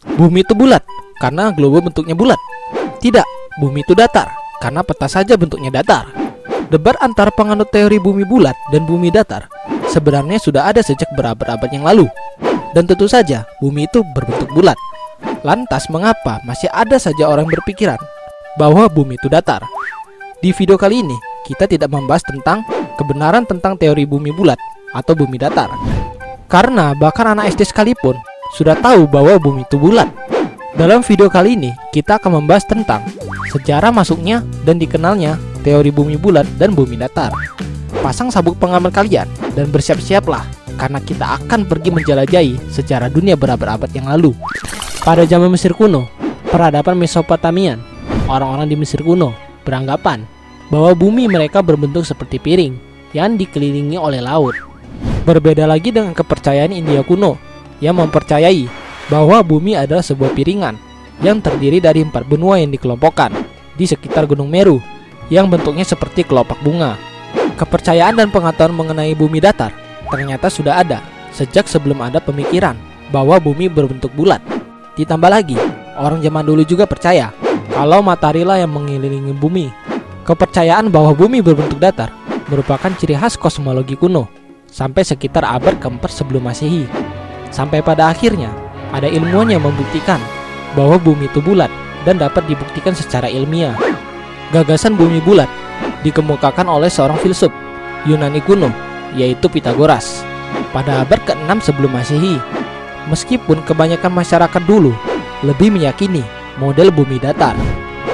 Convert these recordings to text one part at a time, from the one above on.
Bumi itu bulat karena globe bentuknya bulat. Tidak, bumi itu datar karena peta saja bentuknya datar. Debat antara penganut teori bumi bulat dan bumi datar sebenarnya sudah ada sejak berabad-abad yang lalu. Dan tentu saja bumi itu berbentuk bulat. Lantas mengapa masih ada saja orang berpikiran bahwa bumi itu datar? Di video kali ini kita tidak membahas tentang kebenaran tentang teori bumi bulat atau bumi datar, karena bahkan anak SD sekalipun sudah tahu bahwa bumi itu bulat. Dalam video kali ini kita akan membahas tentang sejarah masuknya dan dikenalnya teori bumi bulat dan bumi datar. Pasang sabuk pengaman kalian dan bersiap-siaplah, karena kita akan pergi menjelajahi sejarah dunia berabad-abad yang lalu. Pada zaman Mesir kuno, peradaban Mesopotamian, orang-orang di Mesir kuno beranggapan bahwa bumi mereka berbentuk seperti piring yang dikelilingi oleh laut. Berbeda lagi dengan kepercayaan India kuno yang mempercayai bahwa bumi adalah sebuah piringan yang terdiri dari 4 benua yang dikelompokkan di sekitar Gunung Meru yang bentuknya seperti kelopak bunga. Kepercayaan dan pengetahuan mengenai bumi datar ternyata sudah ada sejak sebelum ada pemikiran bahwa bumi berbentuk bulat. Ditambah lagi, orang zaman dulu juga percaya kalau matahari lah yang mengelilingi bumi. Kepercayaan bahwa bumi berbentuk datar merupakan ciri khas kosmologi kuno sampai sekitar abad ke-4 sebelum Masehi. Sampai pada akhirnya ada ilmuwan yang membuktikan bahwa bumi itu bulat dan dapat dibuktikan secara ilmiah. Gagasan bumi bulat dikemukakan oleh seorang filsuf Yunani kuno, yaitu Pythagoras, pada abad ke-6 sebelum Masehi. Meskipun kebanyakan masyarakat dulu lebih meyakini model bumi datar,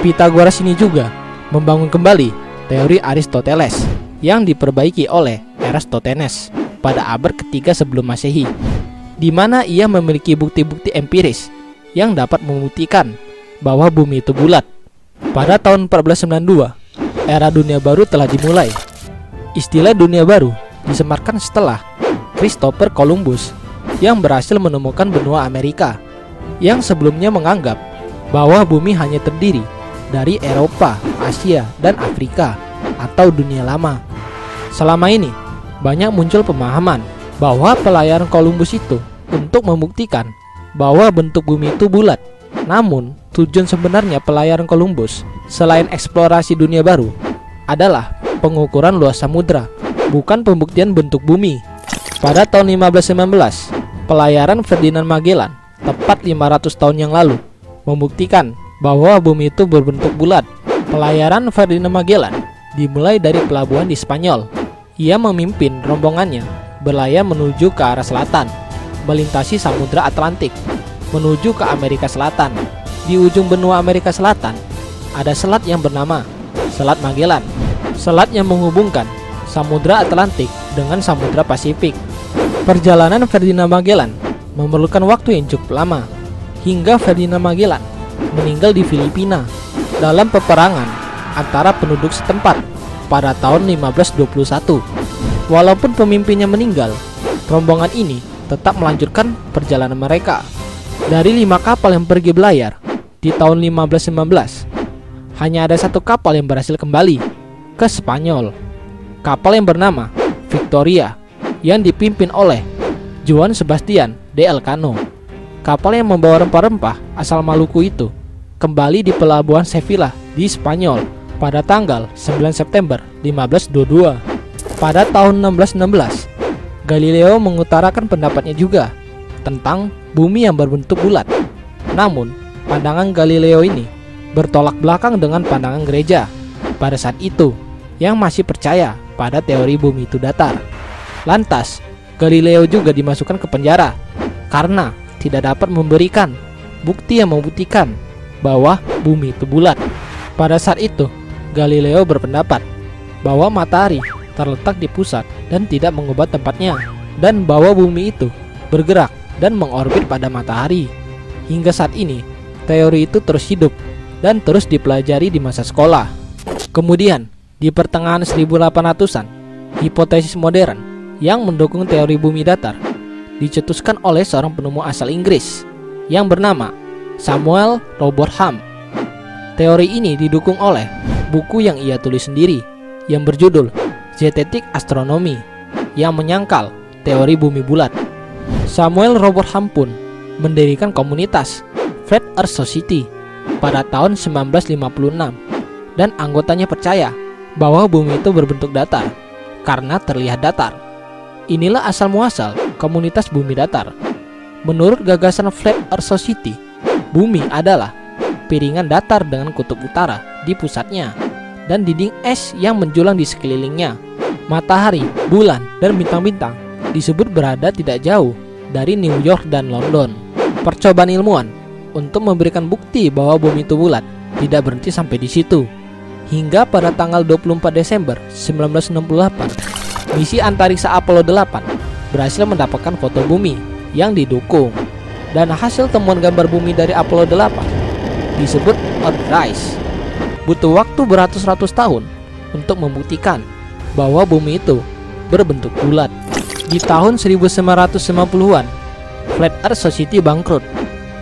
Pythagoras ini juga membangun kembali teori Aristoteles yang diperbaiki oleh Eratosthenes pada abad ke-3 sebelum Masehi, di mana ia memiliki bukti-bukti empiris yang dapat membuktikan bahwa bumi itu bulat. Pada tahun 1492, era dunia baru telah dimulai. Istilah dunia baru disematkan setelah Christopher Columbus yang berhasil menemukan benua Amerika, yang sebelumnya menganggap bahwa bumi hanya terdiri dari Eropa, Asia, dan Afrika atau dunia lama. Selama ini banyak muncul pemahaman bahwa pelayaran Columbus itu untuk membuktikan bahwa bentuk bumi itu bulat. Namun tujuan sebenarnya pelayaran Columbus selain eksplorasi dunia baru adalah pengukuran luas samudra, bukan pembuktian bentuk bumi. Pada tahun 1519, pelayaran Ferdinand Magellan, tepat 500 tahun yang lalu, membuktikan bahwa bumi itu berbentuk bulat. Pelayaran Ferdinand Magellan dimulai dari pelabuhan di Spanyol. Ia memimpin rombongannya berlayar menuju ke arah selatan, melintasi Samudra Atlantik, menuju ke Amerika Selatan. Di ujung benua Amerika Selatan ada selat yang bernama Selat Magellan, selat yang menghubungkan Samudra Atlantik dengan Samudra Pasifik. Perjalanan Ferdinand Magellan memerlukan waktu yang cukup lama, hingga Ferdinand Magellan meninggal di Filipina dalam peperangan antara penduduk setempat pada tahun 1521. Walaupun pemimpinnya meninggal, rombongan ini tetap melanjutkan perjalanan mereka. Dari 5 kapal yang pergi belayar di tahun 1519, hanya ada 1 kapal yang berhasil kembali ke Spanyol. Kapal yang bernama Victoria yang dipimpin oleh Juan Sebastian de Elcano. Kapal yang membawa rempah-rempah asal Maluku itu kembali di pelabuhan Sevilla di Spanyol pada tanggal 9 September 1522. Pada tahun 1616, Galileo mengutarakan pendapatnya juga tentang bumi yang berbentuk bulat. Namun, pandangan Galileo ini bertolak belakang dengan pandangan gereja pada saat itu yang masih percaya pada teori bumi itu datar. Lantas, Galileo juga dimasukkan ke penjara karena tidak dapat memberikan bukti yang membuktikan bahwa bumi itu bulat. Pada saat itu, Galileo berpendapat bahwa matahari terletak di pusat dan tidak mengubah tempatnya, dan bahwa bumi itu bergerak dan mengorbit pada matahari. Hingga saat ini, teori itu terus hidup dan terus dipelajari di masa sekolah. Kemudian, di pertengahan 1800-an, hipotesis modern yang mendukung teori bumi datar dicetuskan oleh seorang penemu asal Inggris yang bernama Samuel Robotham. Teori ini didukung oleh buku yang ia tulis sendiri yang berjudul Zetetic Astronomy yang menyangkal teori bumi bulat. Samuel Robotham pun mendirikan komunitas Flat Earth Society pada tahun 1956 dan anggotanya percaya bahwa bumi itu berbentuk datar karena terlihat datar. Inilah asal muasal komunitas bumi datar. Menurut gagasan Flat Earth Society, bumi adalah piringan datar dengan kutub utara di pusatnya dan dinding es yang menjulang di sekelilingnya. Matahari, bulan, dan bintang-bintang disebut berada tidak jauh dari New York dan London. Percobaan ilmuwan untuk memberikan bukti bahwa bumi itu bulat tidak berhenti sampai di situ. Hingga pada tanggal 24 Desember 1968, misi antariksa Apollo 8 berhasil mendapatkan foto bumi yang didukung. Dan hasil temuan gambar bumi dari Apollo 8 disebut Earthrise. Butuh waktu beratus-ratus tahun untuk membuktikan bahwa bumi itu berbentuk bulat. Di tahun 1950-an, Flat Earth Society bangkrut.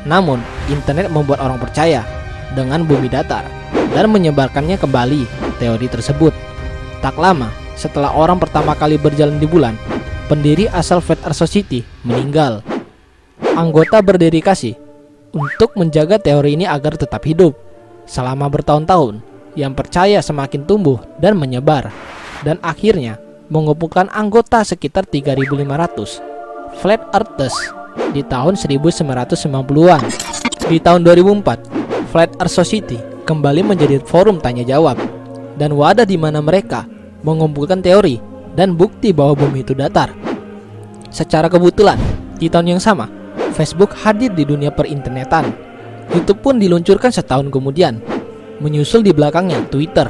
Namun, internet membuat orang percaya dengan bumi datar dan menyebarkannya kembali teori tersebut. Tak lama setelah orang pertama kali berjalan di bulan, pendiri asal Flat Earth Society meninggal. Anggota berdedikasi untuk menjaga teori ini agar tetap hidup. Selama bertahun-tahun, yang percaya semakin tumbuh dan menyebar, dan akhirnya mengumpulkan anggota sekitar 3.500 Flat Earthers di tahun 1990-an. Di tahun 2004, Flat Earth Society kembali menjadi forum tanya jawab dan wadah di mana mereka mengumpulkan teori dan bukti bahwa bumi itu datar. Secara kebetulan, di tahun yang sama, Facebook hadir di dunia perinternetan. YouTube pun diluncurkan setahun kemudian. Menyusul di belakangnya Twitter.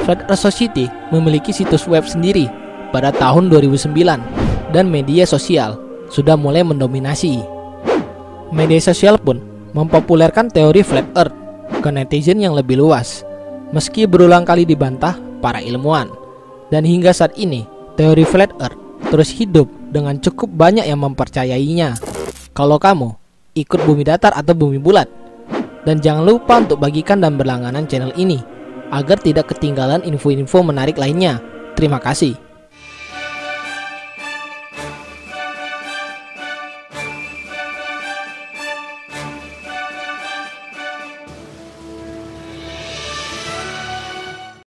Flat Earth Society memiliki situs web sendiri pada tahun 2009 dan media sosial sudah mulai mendominasi. Media sosial pun mempopulerkan teori Flat Earth ke netizen yang lebih luas, meski berulang kali dibantah para ilmuwan. Dan hingga saat ini, teori Flat Earth terus hidup dengan cukup banyak yang mempercayainya. Kalau kamu ikut bumi datar atau bumi bulat? Dan jangan lupa untuk bagikan dan berlangganan channel ini agar tidak ketinggalan info-info menarik lainnya. Terima kasih.